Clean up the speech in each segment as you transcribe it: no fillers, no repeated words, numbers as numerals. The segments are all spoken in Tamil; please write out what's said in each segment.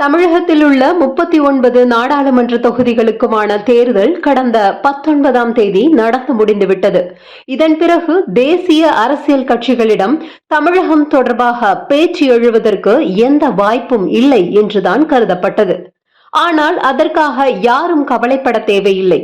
தமிழகத்தில் உள்ள 39 நாடாளுமன்ற தொகுதிகளுக்குமான தேர்தல் கடந்த 19ஆம் தேதி நடந்து முடிந்துவிட்டது. இதன் பிறகு தேசிய அரசியல் கட்சிகளிடம் தமிழகம் தொடர்பாக பேச்சு எழுவதற்கு எந்த வாய்ப்பும் இல்லை என்றுதான் கருதப்பட்டது. ஆனால் அதற்காக யாரும் கவலைப்பட தேவையில்லை.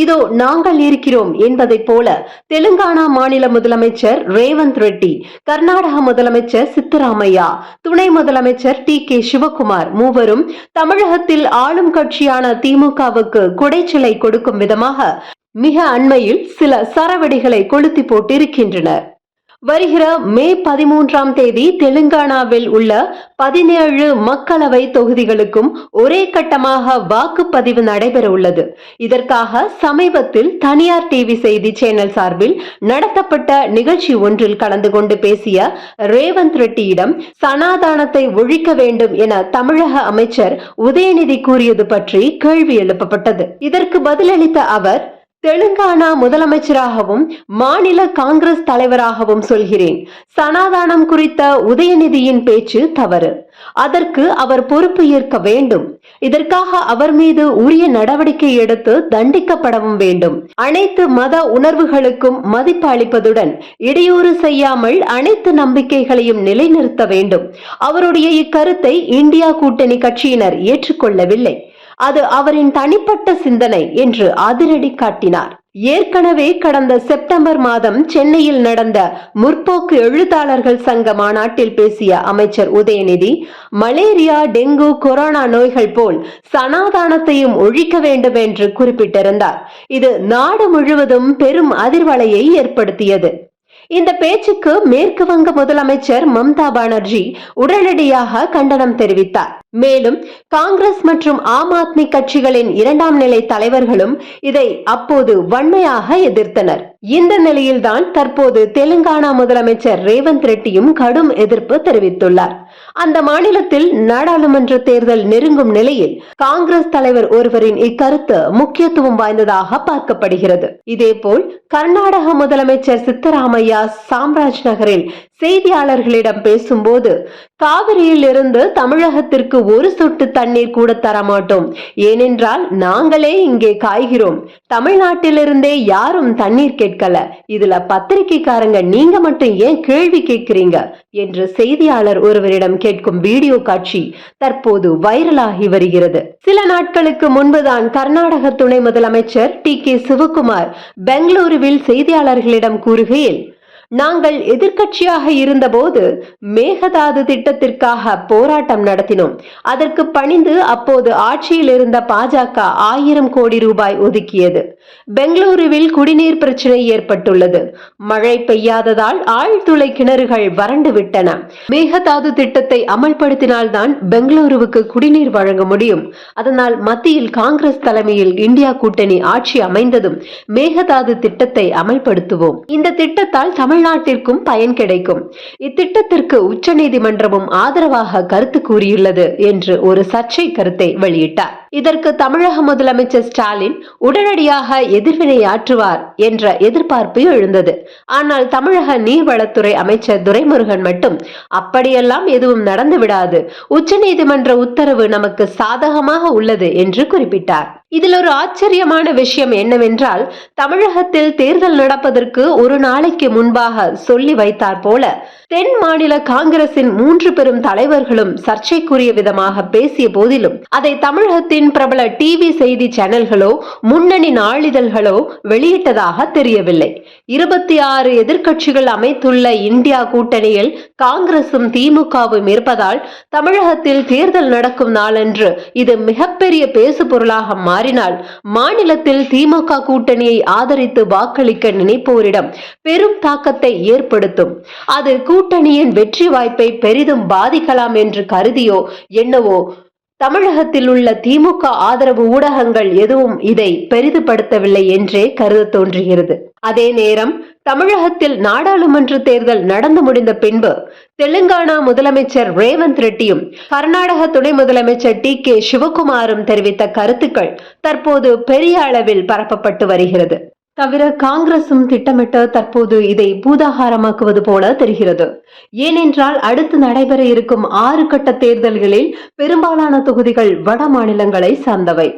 இதோ நாங்கள் இருக்கிறோம் என்பதைப் போல தெலுங்கானா மாநில முதலமைச்சர் ரேவந்த் ரெட்டி, கர்நாடக முதலமைச்சர் சித்தராமையா, துணை முதலமைச்சர் டி.கே. சிவகுமார் மூவரும் தமிழகத்தில் ஆளும் கட்சியான திமுகவுக்கு குடைச்சலை கொடுக்கும் விதமாக மிக அண்மையில் சில சரவெடிகளை கொளுத்தி போட்டிருக்கின்றனர். வருகிற மே 13ஆம் தேதி தெலுங்கானாவில் உள்ள 17 மக்களவை தொகுதிகளுக்கும் ஒரே கட்டமாக வாக்குப்பதிவு நடைபெற உள்ளது. இதற்காக சமீபத்தில் தனியார் டிவி செய்தி சேனல் சார்பில் நடத்தப்பட்ட நிகழ்ச்சி ஒன்றில் கலந்து கொண்டு பேசிய ரேவந்த் ரெட்டியிடம் சனாதானத்தை ஒழிக்க வேண்டும் என தமிழக அமைச்சர் உதயநிதி கூறியது பற்றி கேள்வி எழுப்பப்பட்டது. இதற்கு பதிலளித்த அவர், தெலுங்கானா முதலமைச்சராகவும் மாநில காங்கிரஸ் தலைவராகவும் சொல்கிறேன், சனாதானம் குறித்த உதயநிதியின் பேச்சு தவறு. அதற்கு அவர் பொறுப்பு ஏற்க வேண்டும். இதற்காக அவர் மீது உரிய நடவடிக்கை எடுத்து தண்டிக்கப்படவும் வேண்டும். அனைத்து மத உணர்வுகளுக்கும் மதிப்பு அளிப்பதுடன் இடையூறு செய்யாமல் அனைத்து நம்பிக்கைகளையும் நிலைநிறுத்த வேண்டும். அவருடைய இக்கருத்தை இந்தியா கூட்டணி கட்சியினர் ஏற்றுக்கொள்ளவில்லை. அது அவரின் தனிப்பட்ட சிந்தனை என்று அதிரடி காட்டினார். ஏற்கனவே கடந்த செப்டம்பர் மாதம் சென்னையில் நடந்த முற்போக்கு எழுத்தாளர்கள் சங்க மாநாட்டில் பேசிய அமைச்சர் உதயநிதி, மலேரியா, டெங்கு, கொரோனா நோய்கள் போல் சனாதானத்தையும் ஒழிக்க வேண்டும் என்று குறிப்பிட்டிருந்தார். இது நாடு முழுவதும் பெரும் அதிர்வலையை ஏற்படுத்தியது. இந்த பேச்சுக்கு மேற்கு வங்க முதலமைச்சர் மம்தா பானர்ஜி உடனடியாக கண்டனம் தெரிவித்தார். மேலும் காங்கிரஸ் மற்றும் ஆம் ஆத்மி கட்சிகளின் 2ஆம் நிலை தலைவர்களும் இதை அப்போது வன்மையாக எதிர்த்தனர். இந்த நிலையில்தான் தற்போது தெலுங்கானா முதலமைச்சர் ரேவந்த் ரெட்டியும் கடும் எதிர்ப்பு தெரிவித்துள்ளார். அந்த மாநிலத்தில் நாடாளுமன்ற தேர்தல் நெருங்கும் நிலையில் காங்கிரஸ் தலைவர் ஒருவரின் இக்கருத்து முக்கியத்துவம் வாய்ந்ததாக பார்க்கப்படுகிறது. இதேபோல் கர்நாடக முதலமைச்சர் சித்தராமையா சாம்ராஜ் நகரில் செய்தியாளர்களிடம் பேசும்போது, காவிரியில் இருந்து தமிழகத்திற்கு ஒரு சொட்டு தண்ணீர் கூட தரமாட்டோம், ஏனென்றால் நாங்களே இங்கே காய்கிறோம், தமிழ்நாட்டிலிருந்தே யாரும் தண்ணீர் கேட்கல, இதுல பத்திரிகைக்காரங்க நீங்க மட்டும் ஏன் கேள்வி கேட்கிறீங்க என்று செய்தியாளர் ஒருவரிடம் கேட்கும் வீடியோ காட்சி தற்போது வைரலாகி வருகிறது. சில நாட்களுக்கு முன்புதான் கர்நாடக துணை முதலமைச்சர் டி.கே. சிவகுமார் பெங்களூருவில் செய்தியாளர்களிடம் கூறுகையில், நாங்கள் எதிர்க்கட்சியாக இருந்தபோது மேகதாது திட்டத்திற்காக போராட்டம் நடத்தினோம். அதற்கு பணிந்து அப்போது ஆட்சியில் இருந்த பாஜக 1000 கோடி ரூபாய் ஒதுக்கியது. பெங்களூருவில் குடிநீர் பிரச்சனை ஏற்பட்டுள்ளது. மழை பெய்யாததால் ஆழ்துளை கிணறுகள் வறண்டு விட்டன. மேகதாது திட்டத்தை அமல்படுத்தினால்தான் பெங்களூருவுக்கு குடிநீர் வழங்க முடியும். அதனால் மத்தியில் காங்கிரஸ் தலைமையில் இந்தியா கூட்டணி ஆட்சி அமைந்ததும் மேகதாது திட்டத்தை அமல்படுத்துவோம். இந்த திட்டத்தால் தமிழ்நாட்டிற்கும் பயன் கிடைக்கும். இத்திட்டத்திற்கு உச்சநீதிமன்றமும் ஆதரவாக கருத்து கூறியுள்ளது என்று ஒரு சர்ச்சை கருத்தை வெளியிட்டார். இதற்கு தமிழக முதலமைச்சர் ஸ்டாலின் உடனடியாக எதிர்வினையாற்றுவார் என்ற எதிர்பார்ப்பு எழுந்தது. ஆனால் தமிழக நீர்வளத்துறை அமைச்சர் துரைமுருகன் மட்டும் அப்படியெல்லாம் எதுவும் நடந்து விடாது, உச்சநீதிமன்ற உத்தரவு நமக்கு சாதகமாக உள்ளது என்று குறிப்பிட்டார். இதில் ஒரு ஆச்சரியமான விஷயம் என்னவென்றால், தமிழகத்தில் தேர்தல் நடப்பதற்கு ஒரு நாளைக்கு முன்பாக சொல்லி வைத்தார் போல தென் மாநில காங்கிரசின் 3 பெரும் தலைவர்களும் சர்ச்சைக்குரிய விதமாக பேசிய போதிலும் அதை தமிழகத்தின் பிரபல டிவி செய்தி சேனல்களோ முன்னணி நாளிதழ்களோ வெளியிட்டதாக தெரியவில்லை. 26 எதிர்க்கட்சிகள் அமைத்துள்ள இந்தியா கூட்டணியில் காங்கிரசும் திமுகவும் இருப்பதால் தமிழகத்தில் தேர்தல் நடக்கும் நாளன்று இது மிகப்பெரிய பேசு பொருளாக மாறினால் மாநிலத்தில் திமுக கூட்டணியை ஆதரித்து வாக்களிக்க நினைப்போரிடம் பெரும் தாக்கத்தை ஏற்படுத்தும். அது கூட்டணியின் வெற்றி வாய்ப்பை பெரிதும் பாதிக்கலாம் என்று கருதியோ என்னவோ தமிழகத்தில் உள்ள திமுக ஆதரவு ஊடகங்கள் எதுவும் இதை பெரிதுபடுத்தவில்லை என்றே கருத தோன்றுகிறது. அதே நேரம் தமிழகத்தில் நாடாளுமன்ற தேர்தல் நடந்து முடிந்த பின்பு தெலுங்கானா முதலமைச்சர் ரேவந்த் ரெட்டியும் கர்நாடக துணை முதலமைச்சர் டி.கே. சிவகுமாரும் தெரிவித்த கருத்துக்கள் தற்போது பெரிய அளவில் பரப்பப்பட்டு வருகிறது. தவிர காங்கிரசும் திட்டமிட்டு தற்போது இதை பூதாகாரமாக்குவது போல தெரிகிறது. ஏனென்றால் அடுத்து நடைபெற இருக்கும் 6 கட்ட தேர்தல்களில் பெரும்பாலான தொகுதிகள் வட மாநிலங்களை சார்ந்தவை.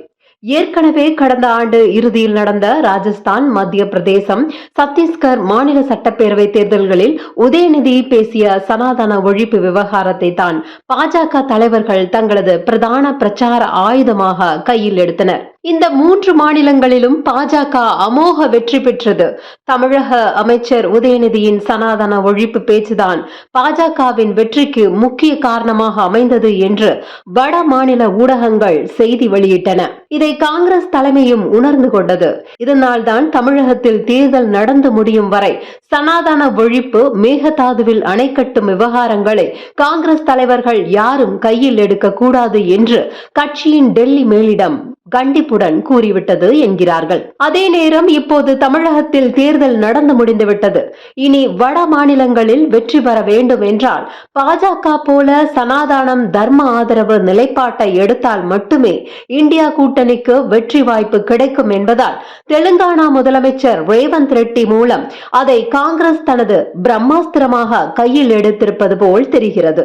ஏற்கனவே கடந்த ஆண்டு இறுதியில் நடந்த ராஜஸ்தான், மத்திய பிரதேசம், சத்தீஸ்கர் மாநில சட்டப்பேரவை தேர்தல்களில் உதயநிதி பேசிய சனாதன ஒழிப்பு விவகாரத்தை தான் பாஜக தலைவர்கள் தங்களது பிரதான பிரச்சார ஆயுதமாக கையில் எடுத்தனர். இந்த 3 மாநிலங்களிலும் பாஜக அமோக வெற்றி பெற்றது. தமிழக அமைச்சர் உதயநிதியின் சனாதன ஒழிப்பு பேச்சுதான் பாஜகவின் வெற்றிக்கு முக்கிய காரணமாக அமைந்தது என்று வட மாநில ஊடகங்கள் செய்தி வெளியிட்டன. இதை காங்கிரஸ் தலைமையும் உணர்ந்து கொண்டது. இதனால்தான் தமிழகத்தில் தேர்தல் நடந்து முடியும் வரை சனாதன ஒழிப்பு, மேகதாதுவில் அணை கட்டும் விவகாரங்களை காங்கிரஸ் தலைவர்கள் யாரும் கையில் எடுக்க கூடாது என்று கட்சியின் டெல்லி மேலிடம் கண்டிப்புடன் கூறிவிட்டது என்கிறார்கள். அதே நேரம் இப்போது தமிழகத்தில் தேர்தல் நடந்து முடிந்துவிட்டது. இனி வட மாநிலங்களில் வெற்றி பெற வேண்டும் என்றால் பாஜக போல சனாதனம், தர்ம ஆதரவு நிலைப்பாட்டை எடுத்தால் மட்டுமே இந்தியா கூட்டணிக்கு வெற்றி வாய்ப்பு கிடைக்கும் என்பதால் தெலுங்கானா முதலமைச்சர் ரேவந்த் ரெட்டி மூலம் அதை காங்கிரஸ் தனது பிரம்மாஸ்திரமாக கையில் எடுத்திருப்பது போல் தெரிகிறது.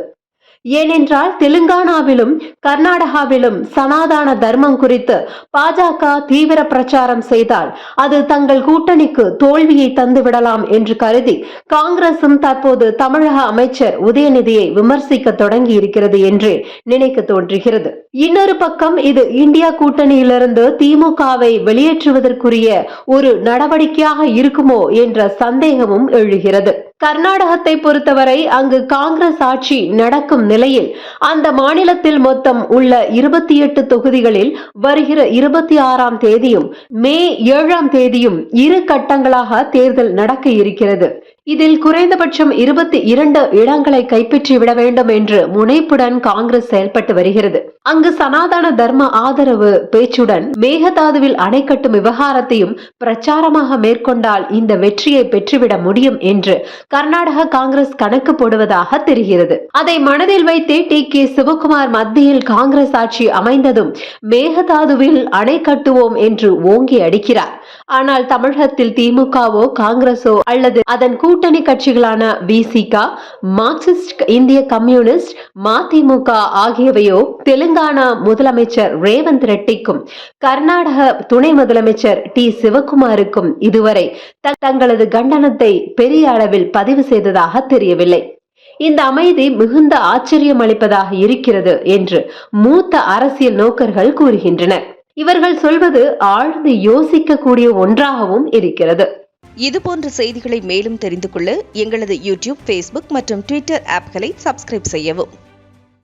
ஏனென்றால் தெலுங்கானாவிலும் கர்நாடகாவிலும் சனாதன தர்மம் குறித்து பாஜக தீவிர பிரச்சாரம் செய்தால் அது தங்கள் கூட்டணிக்கு தோல்வியை தந்துவிடலாம் என்று கருதி காங்கிரசும் தற்போது தமிழக அமைச்சர் உதயநிதியை விமர்சிக்க தொடங்கி இருக்கிறது என்று நினைக்க தோன்றுகிறது. இன்னொரு பக்கம் இது இந்தியா கூட்டணியிலிருந்து திமுகவை வெளியேற்றுவதற்குரிய ஒரு நடவடிக்கையாக இருக்குமோ என்ற சந்தேகமும் எழுகிறது. கர்நாடகத்தை பொறுத்தவரை அங்கு காங்கிரஸ் ஆட்சி நடக்கும் நிலையில் அந்த மாநிலத்தில் மொத்தம் உள்ள 28 தொகுதிகளில் வருகிற 26ஆம் தேதியும் மே 7ஆம் தேதியும் 2 கட்டங்களாக தேர்தல் நடக்க இருக்கிறது. இதில் குறைந்தபட்சம் 22 இடங்களை கைப்பற்றி விட வேண்டும் என்று முனைப்புடன் காங்கிரஸ் செயல்பட்டு வருகிறது. அங்கு சனாதன தர்ம ஆதரவு பேச்சுடன் மேகதாதுவில் அணை கட்டும் விவகாரத்தையும் பிரச்சாரமாக மேற்கொண்டால் இந்த வெற்றியை பெற்றுவிட முடியும் என்று கர்நாடக காங்கிரஸ் கணக்கு போடுவதாக தெரிகிறது. அதை மனதில் வைத்தே டி.கே. சிவகுமார் மத்தியில் காங்கிரஸ் ஆட்சி அமைந்ததும் மேகதாதுவில் அணை கட்டுவோம் என்று ஓங்கி அடிக்கிறார். ஆனால் தமிழகத்தில் திமுகவோ காங்கிரஸோ அல்லது அதன் கூட்டணி கட்சிகளான விசிக, மார்க்சிஸ்ட், இந்திய கம்யூனிஸ்ட், மதிமுக ஆகியவையோ தெலுங்கானா முதலமைச்சர் ரேவந்த் ரெட்டிக்கும் கர்நாடக துணை முதலமைச்சர் டி. சிவகுமாருக்கும் இதுவரை தங்களது கண்டனத்தை பெரிய அளவில் பதிவு செய்ததாக தெரியவில்லை. இந்த அமைதி மிகுந்த ஆச்சரியம் அளிப்பதாக இருக்கிறது என்று மூத்த அரசியல் நோக்கர்கள் கூறுகின்றனர். இவர்கள் சொல்வது ஆழ்ந்து யோசிக்கக்கூடிய ஒன்றாகவும் இருக்கிறது. இதுபோன்ற செய்திகளை மேலும் தெரிந்து கொள்ள எங்களது யூடியூப், ஃபேஸ்புக் மற்றும் ட்விட்டர் ஆப்களை சப்ஸ்கிரைப் செய்யவும்.